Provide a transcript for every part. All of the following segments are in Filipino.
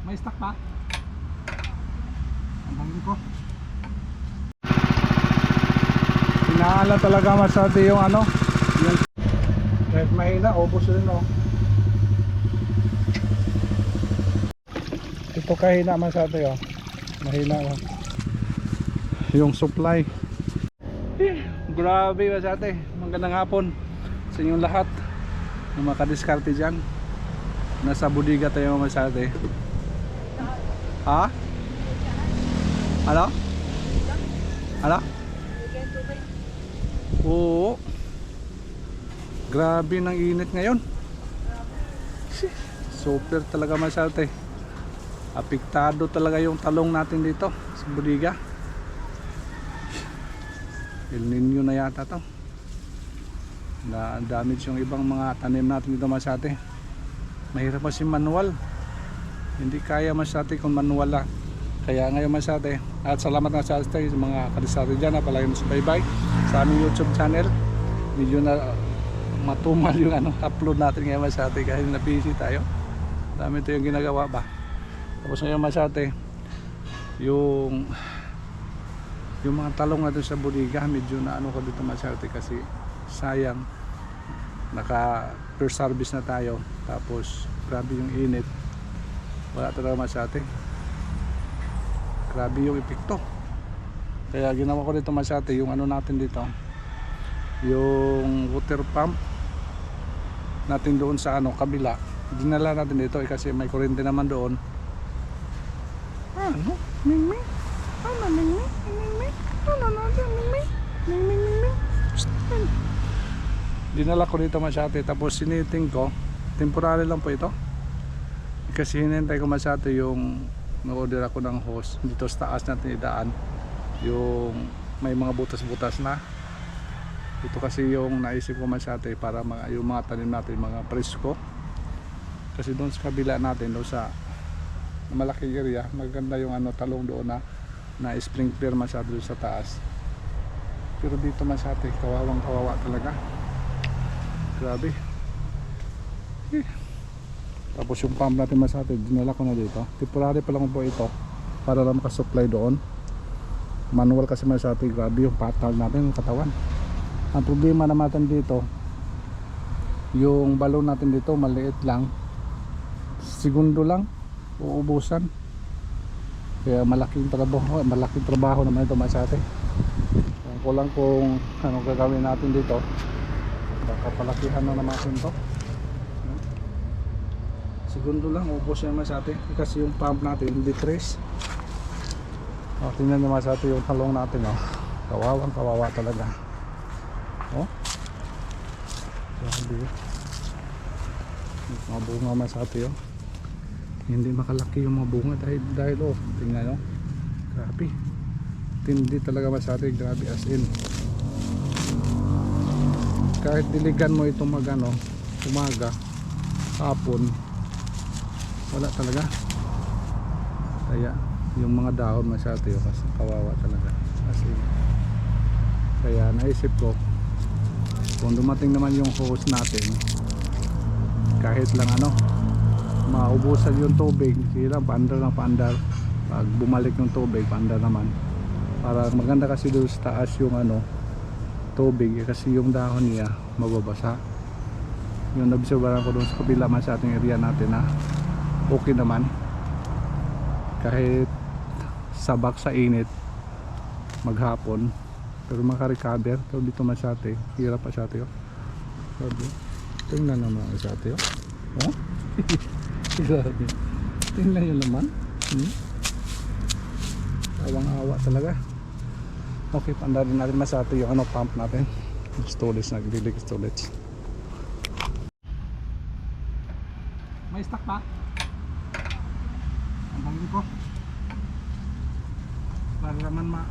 May stock pa? Ang hangin ko. Inaala talaga masyado yung ano, yung kahit mahina, ubos rin oh. Ito kahina masyado oh. Mahina oh. Yung supply. Grabe masyado. Magandang hapon sa inyong lahat. Yung makadiskarte dyan. Nasa budiga tayo masyado. Ha? Ano? Ano? Oo. Grabe ng init ngayon. Super talaga masyado. Apektado talaga yung talong natin dito sa budiga. El Nino na yata to. Na damage yung ibang mga tanim natin dito masyado. Mahirap kasi manual. Hindi kaya masyado kung manual lang. Kaya ngayon masyado. At salamat nga sa mga kadisari dyan na palagi mo subaybay sa aming YouTube channel. Medyo na matumal yung upload natin ngayon masyado kahit na busy tayo. Dami ito yung ginagawa ba. Tapos ngayon masyado yung mga talong natin sa budiga medyo na ko dito masyado kasi sayang naka first service na tayo tapos grabe yung init, wala talaga masyado, grabe yung epekto. Kaya ginawa ko dito masyado yung natin dito, yung water pump natin doon sa kabila, dinala natin dito kasi may kuryente naman doon. Mingming mingming dinala ko dito masyado tapos siniting ko, temporary lang po ito kasi hinintay ko masyado yung na-order ako ng hose dito sa taas natin idaan yung may mga butas-butas na ito kasi yung naisip ko masyado para yung mga tanim natin mga presko kasi doon sa kabila natin doon sa malaking area maganda yung talong doon na sprinkler masyado sa taas pero dito masyado kawawang kawawa talaga, grabe. Tapos yung pump natin masyado dinala ko na dito, temporary pa lang po ito para lang makasupply doon, manual kasi masyado, grabe yung patag natin yung katawan. Ang problema naman dito yung balon natin dito maliit lang, segundo lang uubusan. Kaya malaking trabaho naman ito masyado. Kung ko lang kung anong gagawin natin dito, baka palakihan na naman ito. Segundo lang ubos yan masyado kasi yung pump natin hindi trace. Tingnan nyo masyado yung talong natin kawawang kawawa talaga. Grabe mga bunga masyado hindi makalaki yung mga bunga dahil tingnan nyo, grabe tindi talaga masyado, grabe as in kahit diligan mo itong umaga hapon wala talaga. Kaya yung mga dahon masyado kasi kawawa talaga as in. Kaya naisip ko kung dumating naman yung hose natin kahit lang maubusan yung tubig, sige lang paandar ng paandar, pag bumalik yung tubig paandar naman para maganda kasi doon sa taas yung tubig kasi yung dahon niya mababasa. Yung nabisyobaran ko doon sa kabila man sa ating area natin okay naman kahit sabak sa init maghapon pero makarecover. Pero dito masyado hirap pa masyado tingnan naman masyado grabe. Tingnan nyo naman awang-awa talaga. Okay, pandarin natin masyado yung pump natin, storage, nagdilig storage. May stock pa? Ang hangin ko para naman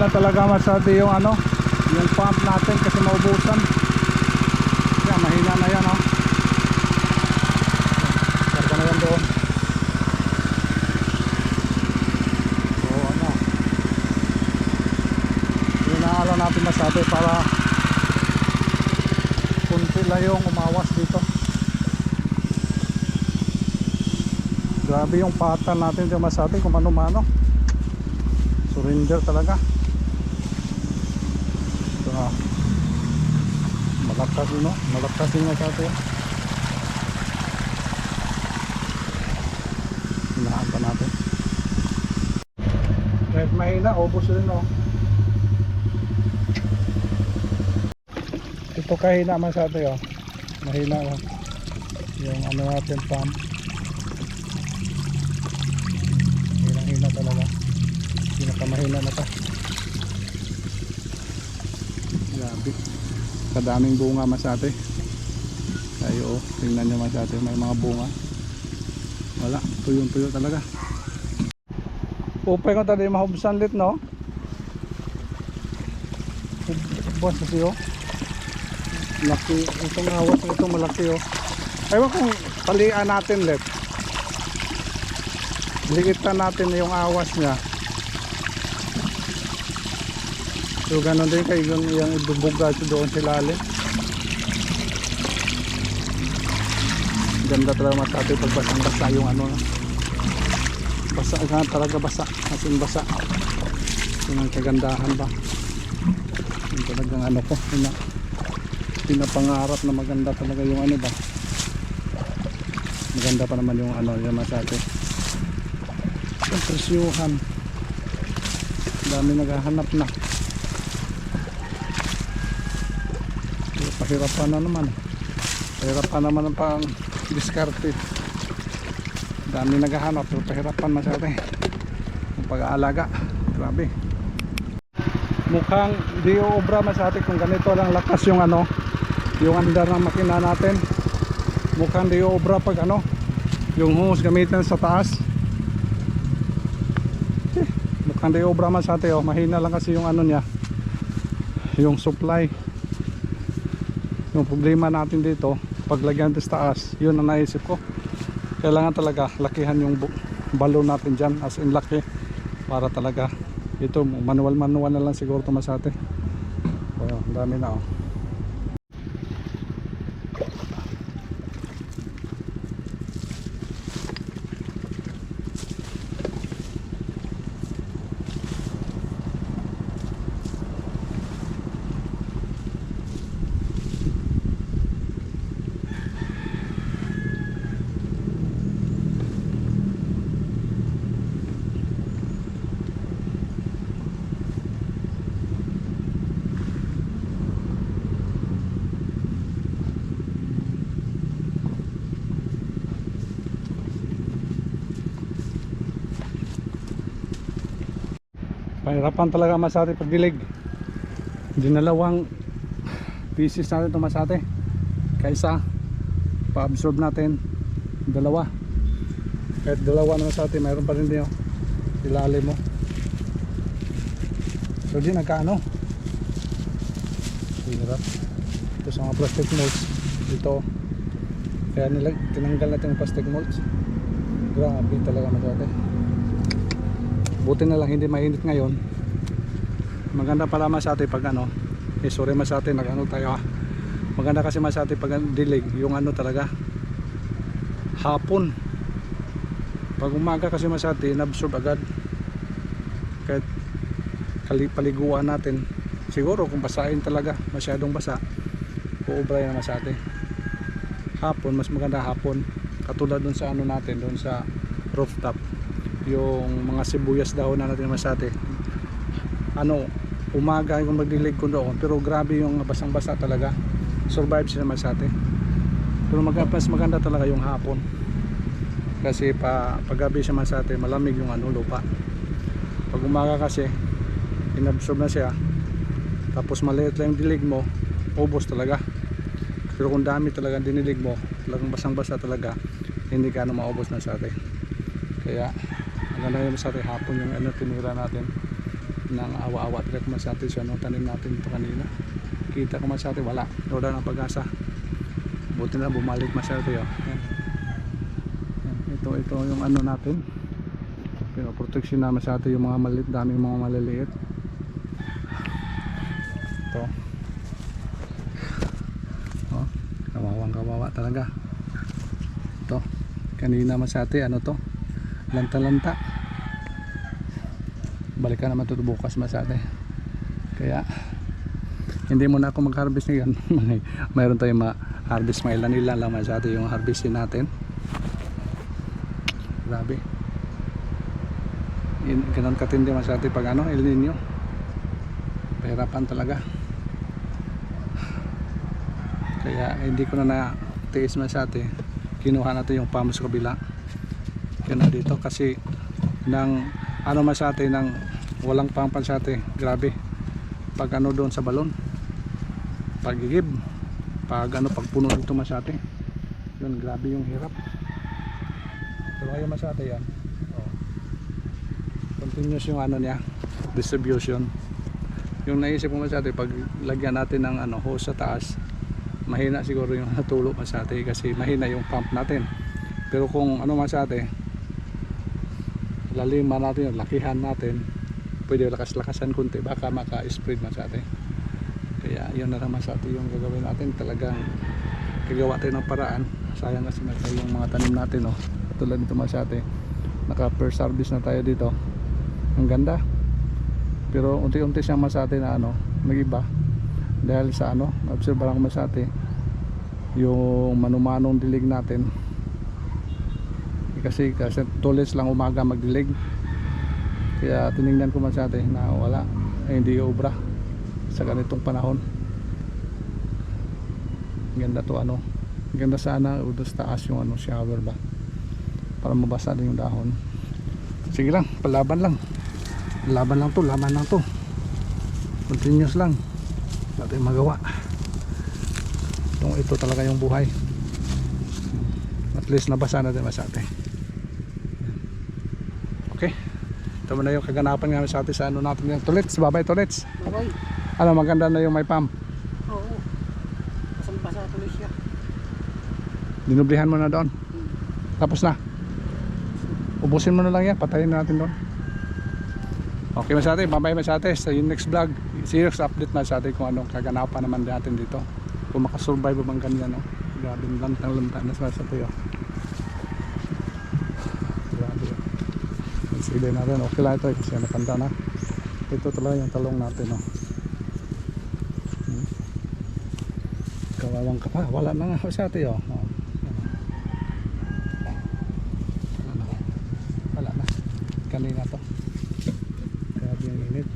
na talaga masyado yung ano, yung pump natin kasi maubusan. Kaya mahina na yan, oh. Karga na yan doon. So ano, inaala natin masyado para kunti lang yung umawas dito. Grabe yung patan natin dyan masyado kung ano-mano. Surrender talaga. So, malakas din, no? Malakas din masyado. Hinahan pa natin. Kahit mahina, ubos rin, no? Ito kahina masyado, oh. Mahina, oh. Yung ano natin pump. Hina talaga. Pinakamahina na pa. Grabe. Kadaming bunga masyate. Tayo, oh, tingnan nyo masyate. May mga bunga. Wala, tuyong tuyo talaga. Upay ko tadi mahubsan lit, no? Buwas kasi, oh. Laki. Itong awas ito malaki, oh. Ewan kung palian natin lit. Likitan natin yung awas niya. So ganun din kayo yung ibubuga doon sa ilalim. Ganda talaga masyado pag basang-basa yung ano na. Basa ka talaga, basa. As in basa. Yung ang kagandahan ba. Yung talagang ano ko. Pinapangarap na maganda talaga yung ano ba. Maganda pa naman yung ano yung masyado. Ang presyuhan. Dami naghahanap na. Pahirapan na naman. Pahirapan naman ang pang diskarte. Dami naghahanap pero pahirapan masyado. Ang pag-aalaga. Grabe. Mukhang di obra masyado kung ganito lang lakas yung ano, yung andar ng makina natin. Mukhang di obra pag ano, yung hose gamitin sa taas. Mukhang di obra masyado, oh. Mahina lang kasi yung ano niya, yung supply. Yung problema natin dito, paglagyan sa taas, yun ang naisip ko. Kailangan talaga lakihan yung balon natin dyan, as in laki, para talaga ito manual na lang siguro ito masyado. Oh, dami na, oh. Pahirapan talaga masate pagdilig. Dinalawang pieces natin ito masate. Kaysa pa-absorb natin dalawa. Kahit dalawa na masate, mayroon pa rin din, oh, ilalim mo. So di nagkaano. Hirap. Ito sa mga plastic molds dito. Kaya tinanggal natin yung plastic molds. Grabe talaga masate. Buti na lang hindi mainit ngayon. Maganda pala masate pag ano, sorry masate, nag-ano tayo, ah. Maganda kasi masate pag dilig, yung ano talaga hapon. Pag umaga kasi masate, inabsorb agad. Kahit paliguan natin, siguro kung basahin talaga, masyadong basa, uubra yan masate. Hapon, mas maganda hapon. Katulad dun sa ano natin, dun sa rooftop, yung mga sibuyas dahon na natin masate, ano, umaga yung magdilig ko doon, pero grabe yung basang-basa talaga, survive sila masate. Pero mas maganda talaga yung hapon kasi paggabi siya masate, malamig yung ano, lupa. Pag umaga kasi inabsorb na siya, tapos maliit lang yung dilig mo, ubos talaga. Pero kung dami talaga dinilig mo, talagang basang-basa talaga, hindi ka ano maubos na sate. Kaya maganda yung sa hapon yung ano tinira natin. nang awa-awa talaga masate sa ano, tanim natin ito kanina. Kita ko masate, wala. Wala ng pag-asa. Buti na bumalik masate. Oh. Yan. Yan. Ito yung ano natin. Pinoproteksyon naman sa atin yung mga maliit, daming mga maliliit. Ito. Oh, kawawa talaga. Ito. Kanina masate, ano to? Lanta-lanta. Balikan naman ito bukas masate. Kaya hindi muna ako mag-harvest ngayon. Mayroon tayong ma-harvest, may ilan lang masate yung harvestin natin. Grabe. Ganun katindi masate pag ano, El Nino. Pahirapan talaga. Kaya hindi ko na na-tiis masate. Kinuha natin yung pump sa kabila. Kaya dito kasi ng ano masate, ng walang pump masate. Grabe. Pag ano doon sa balon. Pag-igib. Pag ano, pagpuno dito masate. Yun, grabe yung hirap. Pero kayo masate yan. Continuous yung ano niya, distribution. Yung naisip ko masate, pag lagyan natin ng ano, hose sa taas, mahina siguro yung natulo masate kasi mahina yung pump natin. Pero kung ano masate, laliman natin, lakihan natin, pwede lakas-lakasan kunti, baka maka-spread masate. Kaya yun na lang masate yung gagawin natin. Talagang gagawa tayo ng paraan. Sayang kasi yung mga tanim natin, oh. Tulad nito masate, naka first service na tayo dito. Ang ganda, pero unti-unti siyang masate na ano, nag-iba dahil sa ano, observe lang masate yung manumanong dilig natin kasi tulis lang umaga magdilig, kaya tinignan ko masate na wala, hindi obra sa ganitong panahon. Ganda to ano, ganda sana doon sa taas yung ano, shower ba para mabasa din yung dahon. Sige lang, palaban lang. Laban lang to. Continuous lang. Wala tayong magawa. Ito talaga yung buhay. At least nabasa natin masate. Okay. Ito mo na yung kaganapan nga sa atin sa ano natin yan. Tulits, babay tulits. Babay. Ano, maganda na yung may pump. Oo. Basang-basa tuloy siya. Dinublihan mo na doon. Tapos na. Ubusin mo na lang yan. Patayin natin doon. Okay masate, babay masate sa yung next vlog. Serious update na sa atin kung anong kaganapan naman natin dito. Kung makasurvive bang ganyan, no? Grabe, lantang-lantang na sa tuyo. Grabe. Sige natin, okay lang ito kasi napanda na. Ito talaga yung talong natin, no? Kawawang ka pa, wala na nga masate, oh. Wala na. Kanina to. Yung init,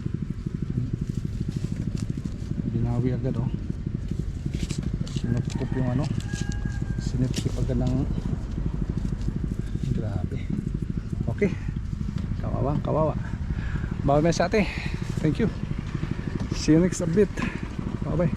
binawi agad, oh. Sinupkup yung ano, sinipsip agad ng grabe. Okay, kawawa bye bye sa ate, thank you, see you next update, bye bye.